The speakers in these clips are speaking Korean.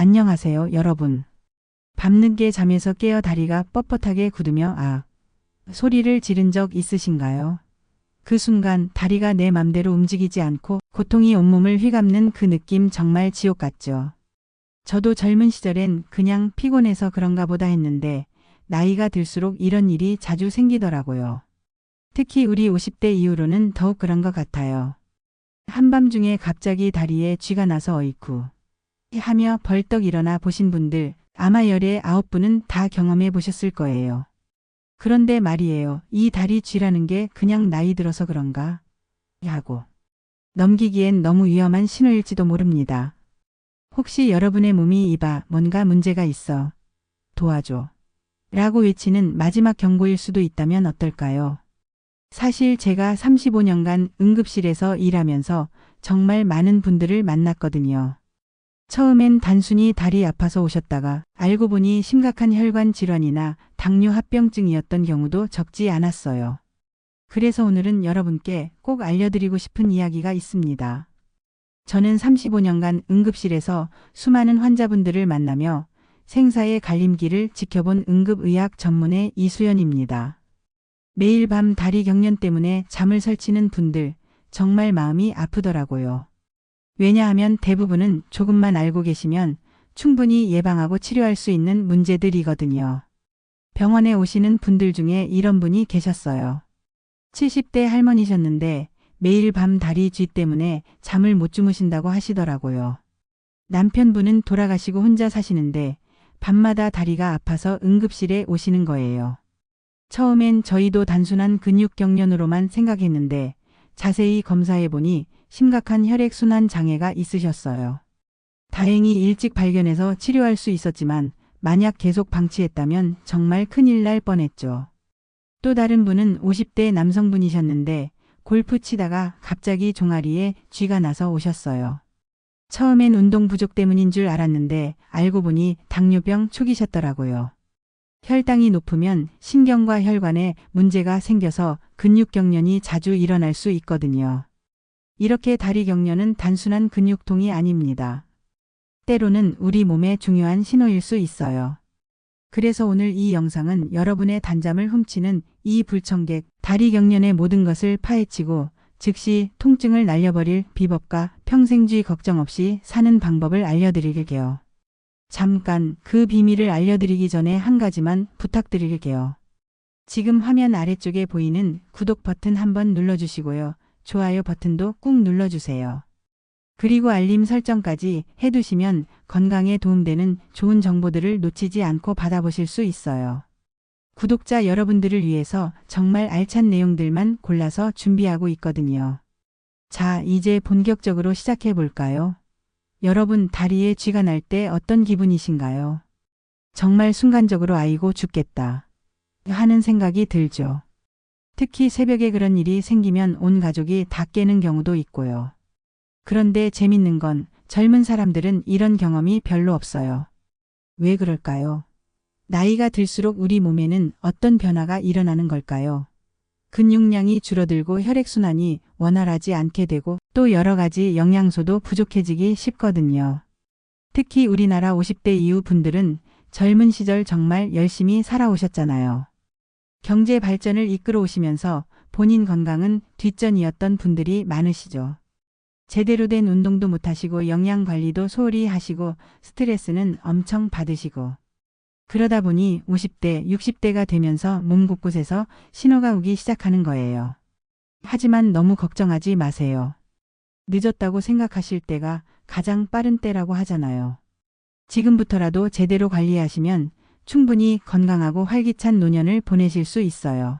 안녕하세요, 여러분. 밤늦게 잠에서 깨어 다리가 뻣뻣하게 굳으며 소리를 지른 적 있으신가요? 그 순간 다리가 내 맘대로 움직이지 않고 고통이 온몸을 휘감는 그 느낌 정말 지옥 같죠. 저도 젊은 시절엔 그냥 피곤해서 그런가 보다 했는데 나이가 들수록 이런 일이 자주 생기더라고요. 특히 우리 50대 이후로는 더욱 그런 것 같아요. 한밤중에 갑자기 다리에 쥐가 나서 어이쿠 하며 벌떡 일어나 보신 분들 아마 열의 9분은 다 경험해 보셨을 거예요. 그런데 말이에요. 이 다리 쥐라는 게 그냥 나이 들어서 그런가? 하고 넘기기엔 너무 위험한 신호일지도 모릅니다. 혹시 여러분의 몸이 이봐 뭔가 문제가 있어. 도와줘. 라고 외치는 마지막 경고일 수도 있다면 어떨까요? 사실 제가 35년간 응급실에서 일하면서 정말 많은 분들을 만났거든요. 처음엔 단순히 다리 아파서 오셨다가 알고 보니 심각한 혈관 질환이나 당뇨 합병증이었던 경우도 적지 않았어요. 그래서 오늘은 여러분께 꼭 알려드리고 싶은 이야기가 있습니다. 저는 35년간 응급실에서 수많은 환자분들을 만나며 생사의 갈림길을 지켜본 응급의학 전문의 이수연입니다. 매일 밤 다리 경련 때문에 잠을 설치는 분들 정말 마음이 아프더라고요. 왜냐하면 대부분은 조금만 알고 계시면 충분히 예방하고 치료할 수 있는 문제들이거든요. 병원에 오시는 분들 중에 이런 분이 계셨어요. 70대 할머니셨는데 매일 밤 다리 쥐 때문에 잠을 못 주무신다고 하시더라고요. 남편분은 돌아가시고 혼자 사시는데 밤마다 다리가 아파서 응급실에 오시는 거예요. 처음엔 저희도 단순한 근육 경련으로만 생각했는데 자세히 검사해보니 심각한 혈액순환 장애가 있으셨어요. 다행히 일찍 발견해서 치료할 수 있었지만 만약 계속 방치했다면 정말 큰일 날 뻔했죠. 또 다른 분은 50대 남성분이셨는데 골프 치다가 갑자기 종아리에 쥐가 나서 오셨어요. 처음엔 운동 부족 때문인 줄 알았는데 알고 보니 당뇨병 초기셨더라고요. 혈당이 높으면 신경과 혈관에 문제가 생겨서 근육 경련이 자주 일어날 수 있거든요. 이렇게 다리 경련은 단순한 근육통이 아닙니다. 때로는 우리 몸의 중요한 신호일 수 있어요. 그래서 오늘 이 영상은 여러분의 단잠을 훔치는 이 불청객 다리 경련의 모든 것을 파헤치고 즉시 통증을 날려버릴 비법과 평생쥐 걱정 없이 사는 방법을 알려드릴게요. 잠깐 그 비밀을 알려드리기 전에 한 가지만 부탁드릴게요. 지금 화면 아래쪽에 보이는 구독 버튼 한번 눌러주시고요. 좋아요 버튼도 꾹 눌러주세요. 그리고 알림 설정까지 해두시면 건강에 도움되는 좋은 정보들을 놓치지 않고 받아보실 수 있어요. 구독자 여러분들을 위해서 정말 알찬 내용들만 골라서 준비하고 있거든요. 자, 이제 본격적으로 시작해 볼까요? 여러분 다리에 쥐가 날 때 어떤 기분이신가요? 정말 순간적으로 아이고 죽겠다 하는 생각이 들죠. 특히 새벽에 그런 일이 생기면 온 가족이 다 깨는 경우도 있고요. 그런데 재밌는 건 젊은 사람들은 이런 경험이 별로 없어요. 왜 그럴까요? 나이가 들수록 우리 몸에는 어떤 변화가 일어나는 걸까요? 근육량이 줄어들고 혈액순환이 원활하지 않게 되고 또 여러 가지 영양소도 부족해지기 쉽거든요. 특히 우리나라 50대 이후 분들은 젊은 시절 정말 열심히 살아오셨잖아요. 경제 발전을 이끌어 오시면서 본인 건강은 뒷전이었던 분들이 많으시죠. 제대로 된 운동도 못하시고 영양 관리도 소홀히 하시고 스트레스는 엄청 받으시고 그러다 보니 50대, 60대가 되면서 몸 곳곳에서 신호가 오기 시작하는 거예요. 하지만 너무 걱정하지 마세요. 늦었다고 생각하실 때가 가장 빠른 때라고 하잖아요. 지금부터라도 제대로 관리하시면 충분히 건강하고 활기찬 노년을 보내실 수 있어요.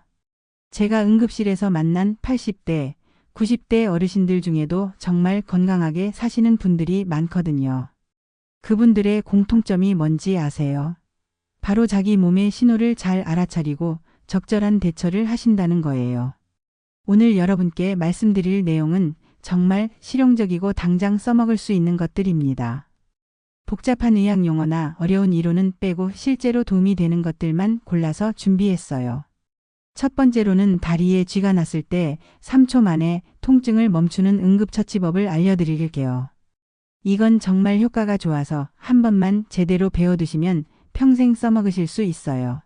제가 응급실에서 만난 80대, 90대 어르신들 중에도 정말 건강하게 사시는 분들이 많거든요. 그분들의 공통점이 뭔지 아세요? 바로 자기 몸의 신호를 잘 알아차리고 적절한 대처를 하신다는 거예요. 오늘 여러분께 말씀드릴 내용은 정말 실용적이고 당장 써먹을 수 있는 것들입니다. 복잡한 의학 용어나 어려운 이론은 빼고 실제로 도움이 되는 것들만 골라서 준비했어요. 첫 번째로는 다리에 쥐가 났을 때 3초 만에 통증을 멈추는 응급처치법을 알려드릴게요. 이건 정말 효과가 좋아서 한 번만 제대로 배워두시면 평생 써먹으실 수 있어요.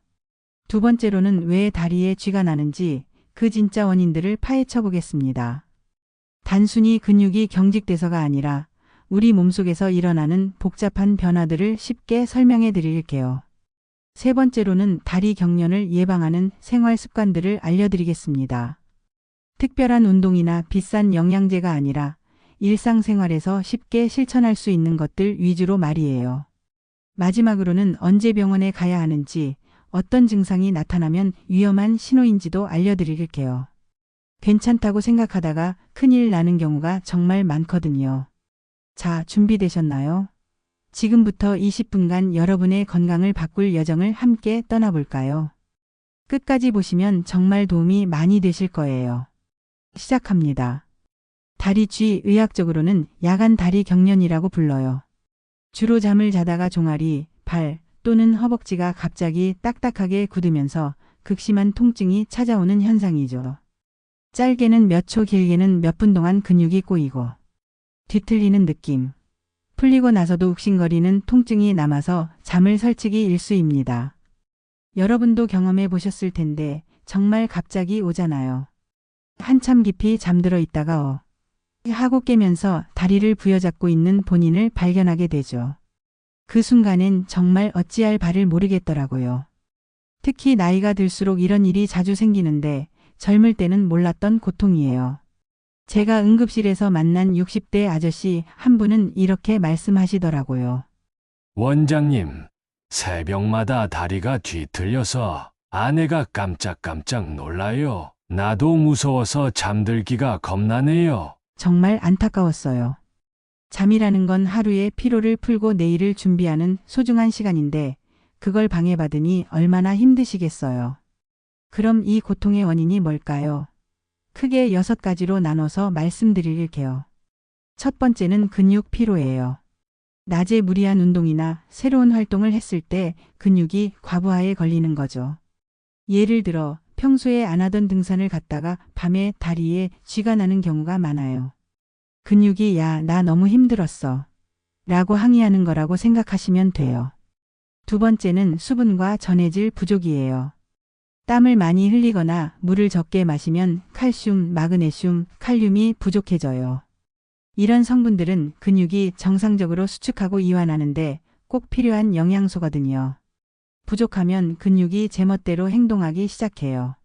두 번째로는 왜 다리에 쥐가 나는지 그 진짜 원인들을 파헤쳐 보겠습니다. 단순히 근육이 경직돼서가 아니라 우리 몸속에서 일어나는 복잡한 변화들을 쉽게 설명해 드릴게요. 세 번째로는 다리 경련을 예방하는 생활 습관들을 알려드리겠습니다. 특별한 운동이나 비싼 영양제가 아니라 일상생활에서 쉽게 실천할 수 있는 것들 위주로 말이에요. 마지막으로는 언제 병원에 가야 하는지, 어떤 증상이 나타나면 위험한 신호인지도 알려드릴게요. 괜찮다고 생각하다가 큰일 나는 경우가 정말 많거든요. 자, 준비되셨나요? 지금부터 20분간 여러분의 건강을 바꿀 여정을 함께 떠나볼까요? 끝까지 보시면 정말 도움이 많이 되실 거예요. 시작합니다. 다리쥐, 의학적으로는 야간 다리 경련이라고 불러요. 주로 잠을 자다가 종아리, 발 또는 허벅지가 갑자기 딱딱하게 굳으면서 극심한 통증이 찾아오는 현상이죠. 짧게는 몇 초, 길게는 몇 분 동안 근육이 꼬이고 뒤틀리는 느낌, 풀리고 나서도 욱신거리는 통증이 남아서 잠을 설치기 일쑤입니다. 여러분도 경험해 보셨을 텐데 정말 갑자기 오잖아요. 한참 깊이 잠들어 있다가 하고 깨면서 다리를 부여잡고 있는 본인을 발견하게 되죠. 그 순간엔 정말 어찌할 바를 모르겠더라고요. 특히 나이가 들수록 이런 일이 자주 생기는데 젊을 때는 몰랐던 고통이에요. 제가 응급실에서 만난 60대 아저씨 한 분은 이렇게 말씀하시더라고요. 원장님, 새벽마다 다리가 뒤틀려서 아내가 깜짝깜짝 놀라요. 나도 무서워서 잠들기가 겁나네요. 정말 안타까웠어요. 잠이라는 건 하루의 피로를 풀고 내일을 준비하는 소중한 시간인데 그걸 방해받으니 얼마나 힘드시겠어요. 그럼 이 고통의 원인이 뭘까요? 크게 6가지로 나눠서 말씀드릴게요. 첫 번째는 근육 피로예요. 낮에 무리한 운동이나 새로운 활동을 했을 때 근육이 과부하에 걸리는 거죠. 예를 들어 평소에 안 하던 등산을 갔다가 밤에 다리에 쥐가 나는 경우가 많아요. 근육이 야, 나 너무 힘들었어 라고 항의하는 거라고 생각하시면 돼요. 두 번째는 수분과 전해질 부족이에요. 땀을 많이 흘리거나 물을 적게 마시면 칼슘, 마그네슘, 칼륨이 부족해져요. 이런 성분들은 근육이 정상적으로 수축하고 이완하는데 꼭 필요한 영양소거든요. 부족하면 근육이 제멋대로 행동하기 시작해요.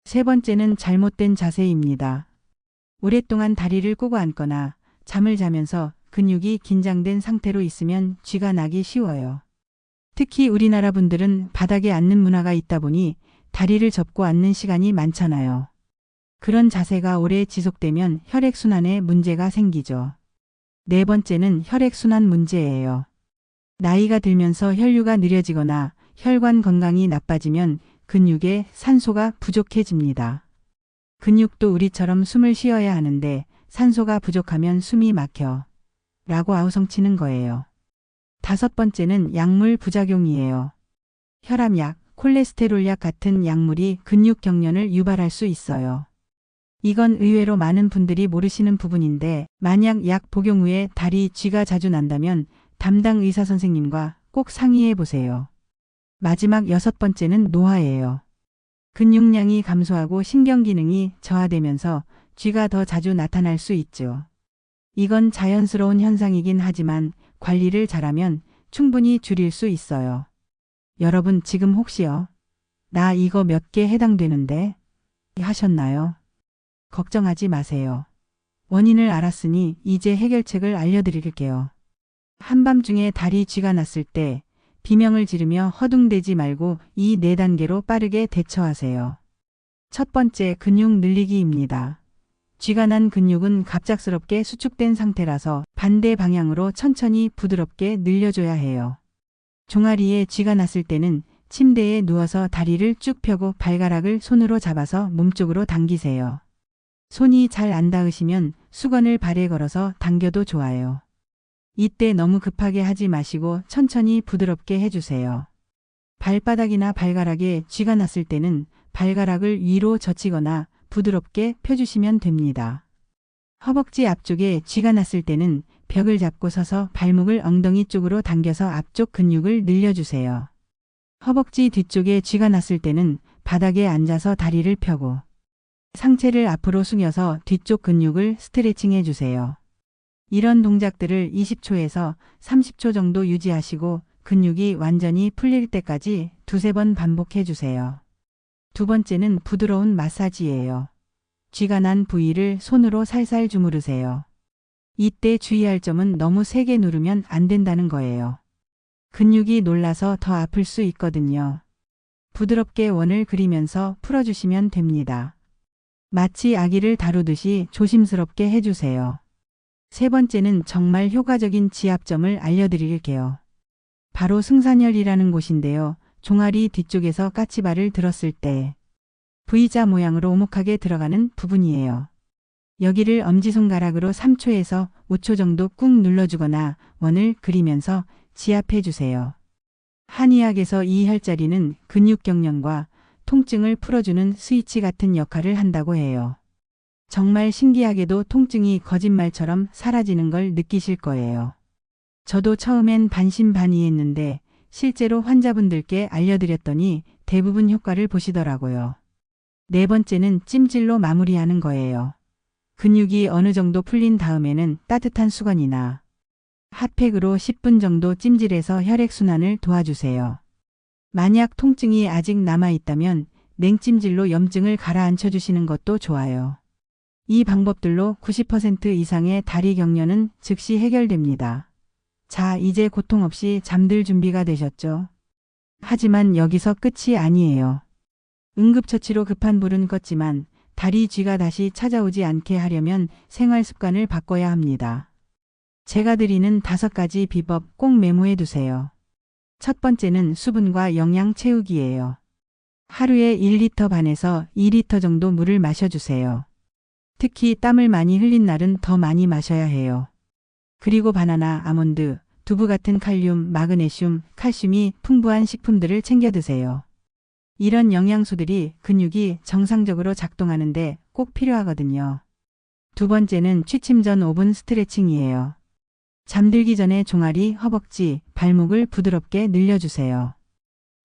세 번째는 잘못된 자세입니다. 오랫동안 다리를 꼬고 앉거나 잠을 자면서 근육이 긴장된 상태로 있으면 쥐가 나기 쉬워요. 특히 우리나라 분들은 바닥에 앉는 문화가 있다 보니 다리를 접고 앉는 시간이 많잖아요. 그런 자세가 오래 지속되면 혈액순환에 문제가 생기죠. 네 번째는 혈액순환 문제예요. 나이가 들면서 혈류가 느려지거나 혈관 건강이 나빠지면 근육에 산소가 부족해집니다. 근육도 우리처럼 숨을 쉬어야 하는데 산소가 부족하면 숨이 막혀 라고 아우성치는 거예요. 다섯 번째는 약물 부작용이에요. 혈압약, 콜레스테롤약 같은 약물이 근육 경련을 유발할 수 있어요. 이건 의외로 많은 분들이 모르시는 부분인데 만약 약 복용 후에 다리 쥐가 자주 난다면 담당 의사 선생님과 꼭 상의해 보세요. 마지막 6번째는 노화예요. 근육량이 감소하고 신경 기능이 저하되면서 쥐가 더 자주 나타날 수 있죠. 이건 자연스러운 현상이긴 하지만 관리를 잘하면 충분히 줄일 수 있어요. 여러분 지금 혹시요? 나 이거 몇 개 해당되는데? 하셨나요? 걱정하지 마세요. 원인을 알았으니 이제 해결책을 알려드릴게요. 한밤중에 다리 쥐가 났을 때 비명을 지르며 허둥대지 말고 이 4단계로 빠르게 대처하세요. 첫 번째, 근육 늘리기입니다. 쥐가 난 근육은 갑작스럽게 수축된 상태라서 반대 방향으로 천천히 부드럽게 늘려줘야 해요. 종아리에 쥐가 났을 때는 침대에 누워서 다리를 쭉 펴고 발가락을 손으로 잡아서 몸쪽으로 당기세요. 손이 잘 안 닿으시면 수건을 발에 걸어서 당겨도 좋아요. 이때 너무 급하게 하지 마시고 천천히 부드럽게 해주세요. 발바닥이나 발가락에 쥐가 났을 때는 발가락을 위로 젖히거나 부드럽게 펴주시면 됩니다. 허벅지 앞쪽에 쥐가 났을 때는 벽을 잡고 서서 발목을 엉덩이 쪽으로 당겨서 앞쪽 근육을 늘려주세요. 허벅지 뒤쪽에 쥐가 났을 때는 바닥에 앉아서 다리를 펴고 상체를 앞으로 숙여서 뒤쪽 근육을 스트레칭 해주세요. 이런 동작들을 20초에서 30초 정도 유지하시고 근육이 완전히 풀릴 때까지 두세 번 반복해 주세요. 두 번째는 부드러운 마사지예요. 쥐가 난 부위를 손으로 살살 주무르세요. 이때 주의할 점은 너무 세게 누르면 안 된다는 거예요. 근육이 놀라서 더 아플 수 있거든요. 부드럽게 원을 그리면서 풀어주시면 됩니다. 마치 아기를 다루듯이 조심스럽게 해주세요. 세 번째는 정말 효과적인 지압점을 알려드릴게요. 바로 승산혈이라는 곳인데요. 종아리 뒤쪽에서 까치발을 들었을 때 V자 모양으로 오목하게 들어가는 부분이에요. 여기를 엄지손가락으로 3초에서 5초 정도 꾹 눌러주거나 원을 그리면서 지압해 주세요. 한의학에서 이 혈자리는 근육 경련과 통증을 풀어주는 스위치 같은 역할을 한다고 해요. 정말 신기하게도 통증이 거짓말처럼 사라지는 걸 느끼실 거예요. 저도 처음엔 반신반의했는데 실제로 환자분들께 알려드렸더니 대부분 효과를 보시더라고요. 네 번째는 찜질로 마무리하는 거예요. 근육이 어느 정도 풀린 다음에는 따뜻한 수건이나 핫팩으로 10분 정도 찜질해서 혈액순환을 도와주세요. 만약 통증이 아직 남아있다면 냉찜질로 염증을 가라앉혀 주시는 것도 좋아요. 이 방법들로 90% 이상의 다리 경련은 즉시 해결됩니다. 자, 이제 고통 없이 잠들 준비가 되셨죠? 하지만 여기서 끝이 아니에요. 응급처치로 급한 불은 껐지만 다리 쥐가 다시 찾아오지 않게 하려면 생활 습관을 바꿔야 합니다. 제가 드리는 5가지 비법 꼭 메모해 두세요. 첫 번째는 수분과 영양 채우기예요. 하루에 1리터 반에서 2리터 정도 물을 마셔주세요. 특히 땀을 많이 흘린 날은 더 많이 마셔야 해요. 그리고 바나나, 아몬드, 두부 같은 칼륨, 마그네슘, 칼슘이 풍부한 식품들을 챙겨 드세요. 이런 영양소들이 근육이 정상적으로 작동하는데 꼭 필요하거든요. 두 번째는 취침 전 5분 스트레칭이에요. 잠들기 전에 종아리, 허벅지, 발목을 부드럽게 늘려주세요.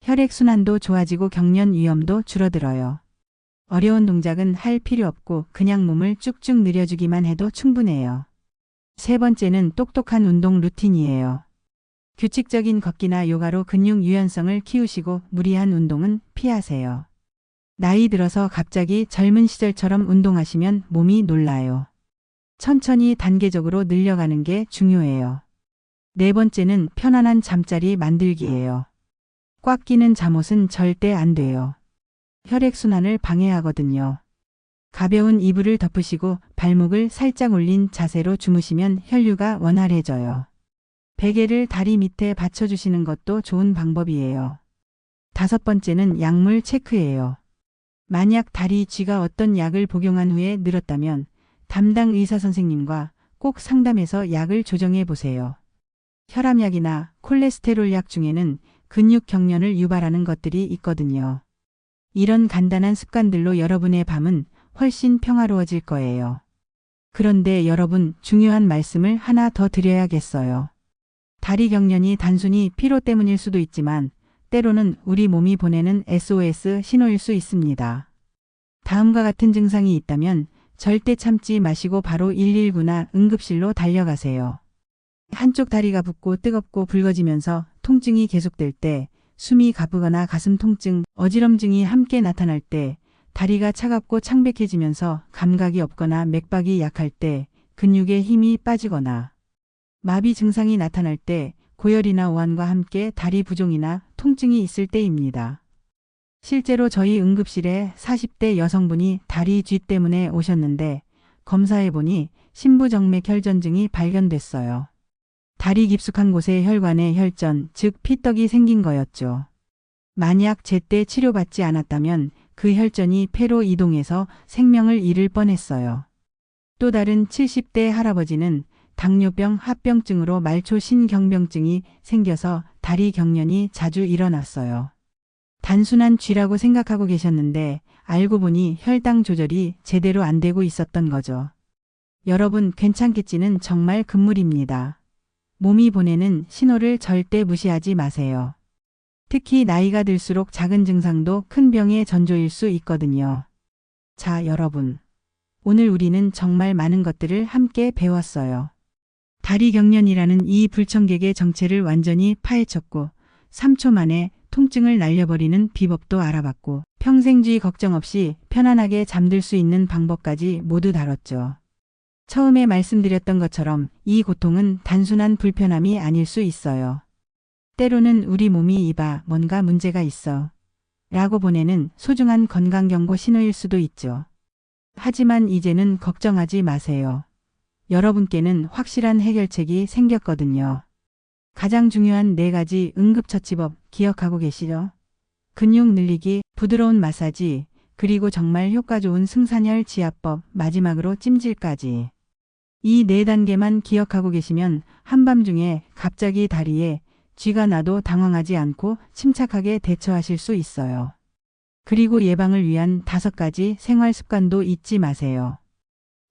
혈액순환도 좋아지고 경련 위험도 줄어들어요. 어려운 동작은 할 필요 없고 그냥 몸을 쭉쭉 늘려주기만 해도 충분해요. 세 번째는 똑똑한 운동 루틴이에요. 규칙적인 걷기나 요가로 근육 유연성을 키우시고 무리한 운동은 피하세요. 나이 들어서 갑자기 젊은 시절처럼 운동하시면 몸이 놀라요. 천천히 단계적으로 늘려가는 게 중요해요. 네 번째는 편안한 잠자리 만들기예요. 꽉 끼는 잠옷은 절대 안 돼요. 혈액순환을 방해하거든요. 가벼운 이불을 덮으시고 발목을 살짝 올린 자세로 주무시면 혈류가 원활해져요. 베개를 다리 밑에 받쳐주시는 것도 좋은 방법이에요. 다섯 번째는 약물 체크예요. 만약 다리 쥐가 어떤 약을 복용한 후에 늘었다면 담당 의사 선생님과 꼭 상담해서 약을 조정해 보세요. 혈압약이나 콜레스테롤 약 중에는 근육 경련을 유발하는 것들이 있거든요. 이런 간단한 습관들로 여러분의 밤은 훨씬 평화로워질 거예요. 그런데 여러분, 중요한 말씀을 하나 더 드려야겠어요. 다리 경련이 단순히 피로 때문일 수도 있지만 때로는 우리 몸이 보내는 SOS 신호일 수 있습니다. 다음과 같은 증상이 있다면 절대 참지 마시고 바로 119나 응급실로 달려가세요. 한쪽 다리가 붓고 뜨겁고 붉어지면서 통증이 계속될 때, 숨이 가쁘거나 가슴 통증, 어지럼증이 함께 나타날 때, 다리가 차갑고 창백해지면서 감각이 없거나 맥박이 약할 때, 근육에 힘이 빠지거나 마비 증상이 나타날 때, 고열이나 오한과 함께 다리 부종이나 통증이 있을 때입니다. 실제로 저희 응급실에 40대 여성분이 다리 쥐 때문에 오셨는데 검사해보니 심부정맥 혈전증이 발견됐어요. 다리 깊숙한 곳에 혈관에 혈전, 즉 피떡이 생긴 거였죠. 만약 제때 치료받지 않았다면 그 혈전이 폐로 이동해서 생명을 잃을 뻔했어요. 또 다른 70대 할아버지는 당뇨병 합병증으로 말초 신경병증이 생겨서 다리 경련이 자주 일어났어요. 단순한 쥐라고 생각하고 계셨는데 알고 보니 혈당 조절이 제대로 안 되고 있었던 거죠. 여러분, 괜찮겠지는 정말 금물입니다. 몸이 보내는 신호를 절대 무시하지 마세요. 특히 나이가 들수록 작은 증상도 큰 병의 전조일 수 있거든요. 자, 여러분. 오늘 우리는 정말 많은 것들을 함께 배웠어요. 다리경련이라는 이 불청객의 정체를 완전히 파헤쳤고 3초 만에 통증을 날려버리는 비법도 알아봤고 평생 쥐 걱정 없이 편안하게 잠들 수 있는 방법까지 모두 다뤘죠. 처음에 말씀드렸던 것처럼 이 고통은 단순한 불편함이 아닐 수 있어요. 때로는 우리 몸이 이봐 뭔가 문제가 있어 라고 보내는 소중한 건강경고 신호일 수도 있죠. 하지만 이제는 걱정하지 마세요. 여러분께는 확실한 해결책이 생겼거든요. 가장 중요한 4가지 응급처치법 기억하고 계시죠? 근육 늘리기, 부드러운 마사지, 그리고 정말 효과 좋은 승산혈 지압법, 마지막으로 찜질까지. 이 4단계만 기억하고 계시면 한밤중에 갑자기 다리에 쥐가 나도 당황하지 않고 침착하게 대처하실 수 있어요. 그리고 예방을 위한 5가지 생활 습관도 잊지 마세요.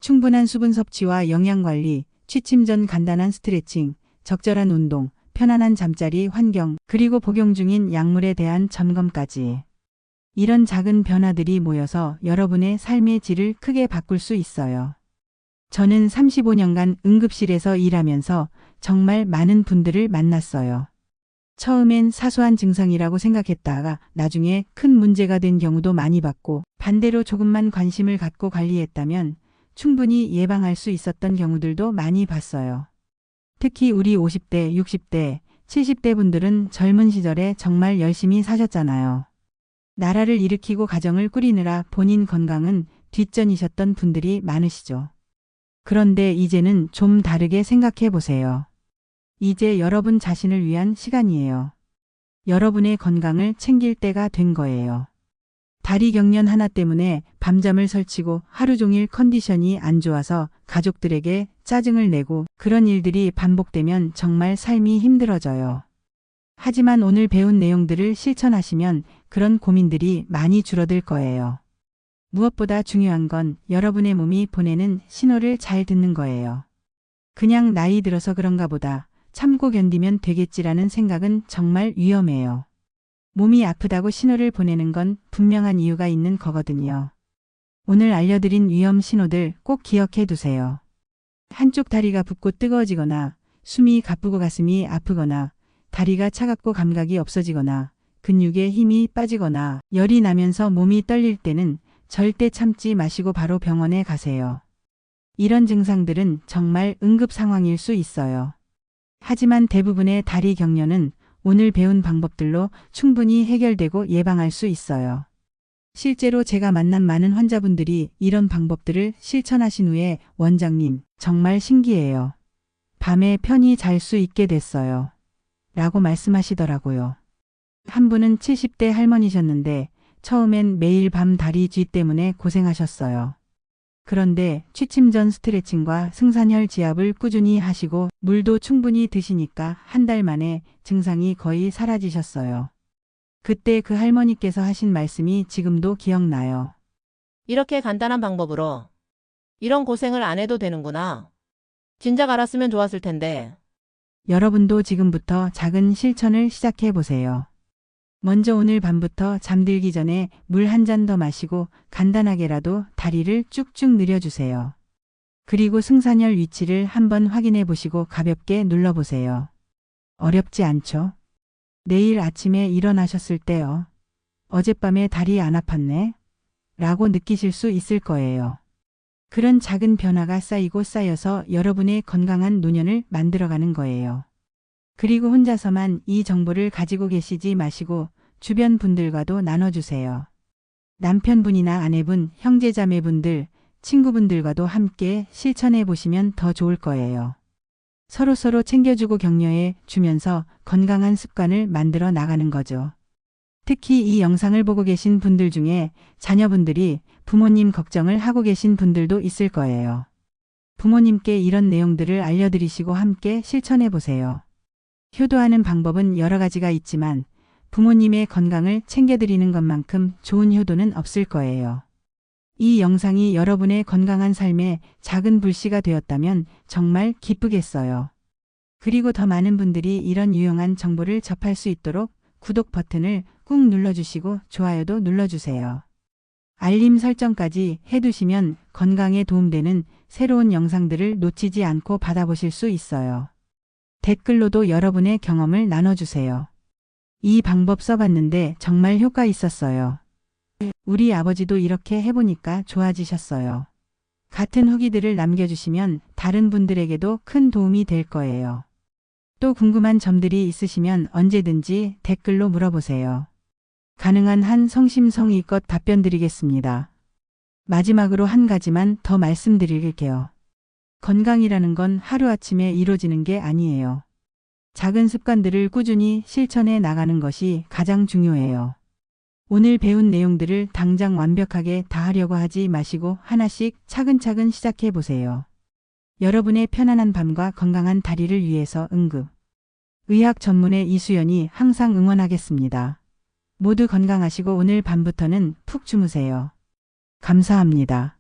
충분한 수분 섭취와 영양관리, 취침 전 간단한 스트레칭, 적절한 운동, 편안한 잠자리 환경, 그리고 복용 중인 약물에 대한 점검까지. 이런 작은 변화들이 모여서 여러분의 삶의 질을 크게 바꿀 수 있어요. 저는 35년간 응급실에서 일하면서 정말 많은 분들을 만났어요. 처음엔 사소한 증상이라고 생각했다가 나중에 큰 문제가 된 경우도 많이 봤고 반대로 조금만 관심을 갖고 관리했다면 충분히 예방할 수 있었던 경우들도 많이 봤어요. 특히 우리 50대, 60대, 70대 분들은 젊은 시절에 정말 열심히 사셨잖아요. 나라를 일으키고 가정을 꾸리느라 본인 건강은 뒷전이셨던 분들이 많으시죠. 그런데 이제는 좀 다르게 생각해 보세요. 이제 여러분 자신을 위한 시간이에요. 여러분의 건강을 챙길 때가 된 거예요. 다리 경련 하나 때문에 밤잠을 설치고 하루 종일 컨디션이 안 좋아서 가족들에게 짜증을 내고 그런 일들이 반복되면 정말 삶이 힘들어져요. 하지만 오늘 배운 내용들을 실천하시면 그런 고민들이 많이 줄어들 거예요. 무엇보다 중요한 건 여러분의 몸이 보내는 신호를 잘 듣는 거예요. 그냥 나이 들어서 그런가 보다 참고 견디면 되겠지라는 생각은 정말 위험해요. 몸이 아프다고 신호를 보내는 건 분명한 이유가 있는 거거든요. 오늘 알려드린 위험 신호들 꼭 기억해 두세요. 한쪽 다리가 붓고 뜨거워지거나 숨이 가쁘고 가슴이 아프거나 다리가 차갑고 감각이 없어지거나 근육에 힘이 빠지거나 열이 나면서 몸이 떨릴 때는 절대 참지 마시고 바로 병원에 가세요. 이런 증상들은 정말 응급 상황일 수 있어요. 하지만 대부분의 다리 경련은 오늘 배운 방법들로 충분히 해결되고 예방할 수 있어요. 실제로 제가 만난 많은 환자분들이 이런 방법들을 실천하신 후에 원장님, 정말 신기해요. 밤에 편히 잘 수 있게 됐어요. 라고 말씀하시더라고요. 한 분은 70대 할머니셨는데 처음엔 매일 밤 다리 쥐 때문에 고생하셨어요. 그런데 취침 전 스트레칭과 승산혈 지압을 꾸준히 하시고 물도 충분히 드시니까 한 달 만에 증상이 거의 사라지셨어요. 그때 그 할머니께서 하신 말씀이 지금도 기억나요. 이렇게 간단한 방법으로 이런 고생을 안 해도 되는구나. 진작 알았으면 좋았을 텐데. 여러분도 지금부터 작은 실천을 시작해 보세요. 먼저 오늘 밤부터 잠들기 전에 물 한 잔 더 마시고 간단하게라도 다리를 쭉쭉 늘려주세요. 그리고 승산혈 위치를 한번 확인해 보시고 가볍게 눌러보세요. 어렵지 않죠? 내일 아침에 일어나셨을 때요. 어젯밤에 다리 안 아팠네? 라고 느끼실 수 있을 거예요. 그런 작은 변화가 쌓이고 쌓여서 여러분의 건강한 노년을 만들어가는 거예요. 그리고 혼자서만 이 정보를 가지고 계시지 마시고 주변 분들과도 나눠주세요. 남편분이나 아내분, 형제자매분들, 친구분들과도 함께 실천해 보시면 더 좋을 거예요. 서로서로 챙겨주고 격려해 주면서 건강한 습관을 만들어 나가는 거죠. 특히 이 영상을 보고 계신 분들 중에 자녀분들이 부모님 걱정을 하고 계신 분들도 있을 거예요. 부모님께 이런 내용들을 알려드리시고 함께 실천해 보세요. 효도하는 방법은 여러 가지가 있지만 부모님의 건강을 챙겨드리는 것만큼 좋은 효도는 없을 거예요. 이 영상이 여러분의 건강한 삶에 작은 불씨가 되었다면 정말 기쁘겠어요. 그리고 더 많은 분들이 이런 유용한 정보를 접할 수 있도록 구독 버튼을 꾹 눌러주시고 좋아요도 눌러주세요. 알림 설정까지 해두시면 건강에 도움되는 새로운 영상들을 놓치지 않고 받아보실 수 있어요. 댓글로도 여러분의 경험을 나눠주세요. 이 방법 써봤는데 정말 효과 있었어요. 우리 아버지도 이렇게 해보니까 좋아지셨어요. 같은 후기들을 남겨주시면 다른 분들에게도 큰 도움이 될 거예요. 또 궁금한 점들이 있으시면 언제든지 댓글로 물어보세요. 가능한 한 성심성의껏 답변 드리겠습니다. 마지막으로 한 가지만 더 말씀드릴게요. 건강이라는 건 하루아침에 이루어지는 게 아니에요. 작은 습관들을 꾸준히 실천해 나가는 것이 가장 중요해요. 오늘 배운 내용들을 당장 완벽하게 다 하려고 하지 마시고 하나씩 차근차근 시작해 보세요. 여러분의 편안한 밤과 건강한 다리를 위해서 의학 전문의 이수연이 항상 응원하겠습니다. 모두 건강하시고 오늘 밤부터는 푹 주무세요. 감사합니다.